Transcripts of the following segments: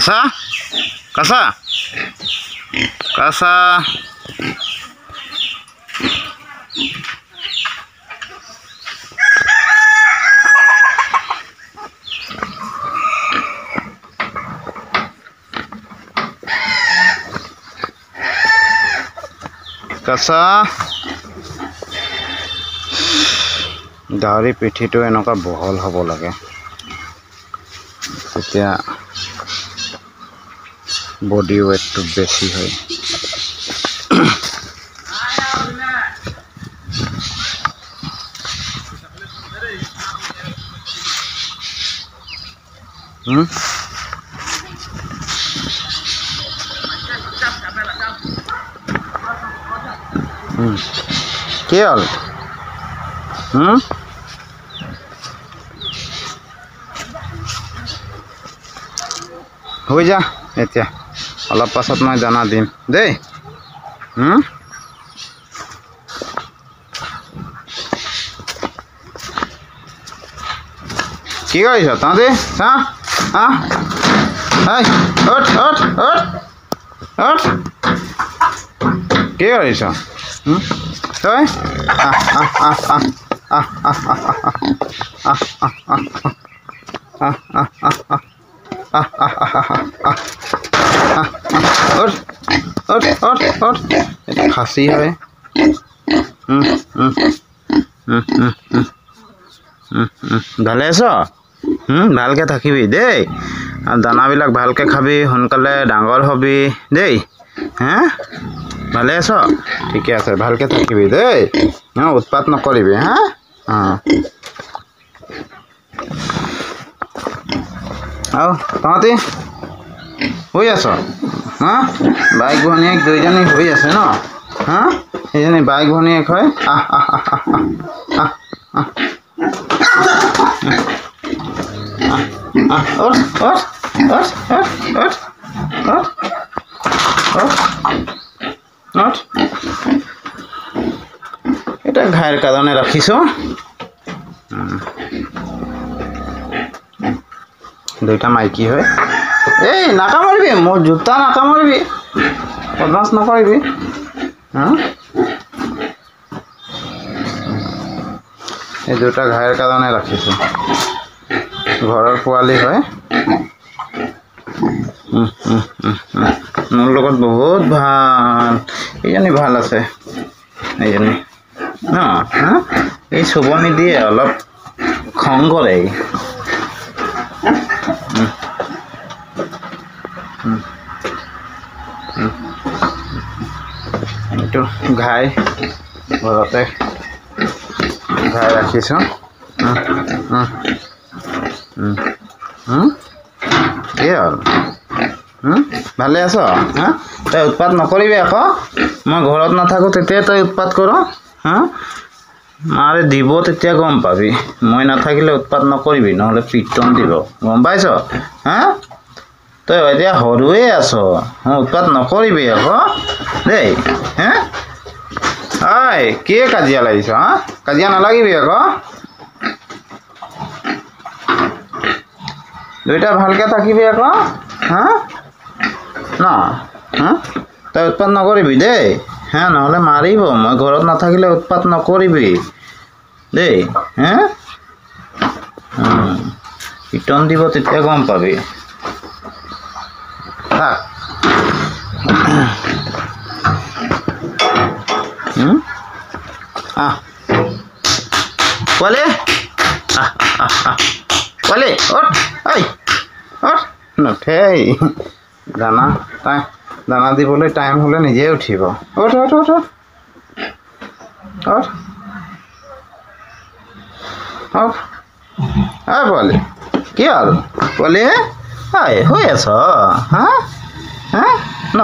কাঁচা কাঁচা কাঁচা কাঁচা গাহৰি পিঠিটো এনেকুৱা বহল হ'ব লাগে তেতিয়া বডি ৱেটটো বেছি হয় কি হ'ল হৈ যা এতিয়া অলপ পাছত মই দানা দিম দেই কি কৰিছ তহঁতি চা কি কৰিছ তই খাচী হয় ভালে আছ ভালকৈ থাকিবি দেই দানাবিলাক ভালকৈ খাবি সোনকালে ডাঙৰ হবি দেই ভালে আছ ঠিকে আছে ভালকৈ থাকিবি দেই উৎপাত নকৰিবি আৰু তহঁতি হৈ আছ বাইক ভনীয়েক দুইজনী হৈ আছে ন সেইজনী বাইক ভনীয়েক হয় এটা ঘাইৰ কাৰণে ৰাখিছোঁ দুইটা মাইকী হয় এই নাকামৰিবি মোৰ জোতা নাকামৰিবি বদমাছ নকৰিবি এই দুটা ঘাইৰ কাৰণে ৰাখিছোঁ ঘৰৰ পোৱালি হয় মোৰ লগত বহুত ভাল এইজনী ভাল আছে এইজনী এই চুব নিদিয়ে অলপ খং কৰে এইটো ঘাই ঘৰতে ঘাই ৰাখিছোঁ কি হ'ল ভালে আছ তই উৎপাত নকৰিবি আকৌ মই ঘৰত নাথাকোঁ তেতিয়া তই উৎপাত কৰ মাৰে দিব তেতিয়া গম পাবি মই নাথাকিলে উৎপাত নকৰিবি নহ'লে পিটন দিব গম পাইছ তই এতিয়া সৰুৱে আছ উৎপাত নকৰিবি আকৌ দেই ঐ কি কাজিয়া লাগিছ কাজিয়া নালাগিবি আকৌ দুইটা ভালকৈ থাকিবি আকৌ ন তই উৎপাত নকৰিবি দেই নহ'লে মাৰিব মই ঘৰত নাথাকিলে উৎপাত নকৰিবি দেই পিটন দিব তেতিয়া গম পাবি থাক পোৱালি পোৱালি নুঠেই দানা দানা দিবলৈ টাইম হ'লে নিজে উঠিব পোৱালি কি হ'ল পোৱালি হৈ আছ ন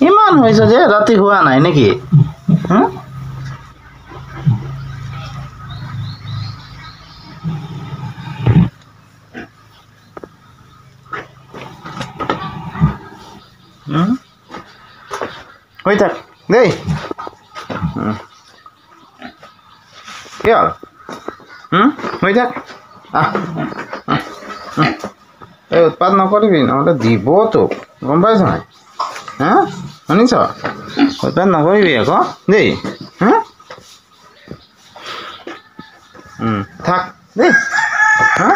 ইমান হৈছে যে ৰাতি হোৱা নাই নেকি হৈ থাক দেই কি হ'ল হৈ থাক এই উৎপাত নকৰিবি নহ'লে দিব তোক গম পাইছ নাই হা শুনিছ উৎপাত নকৰিবি আকৌ দেই হা থাক দেই হা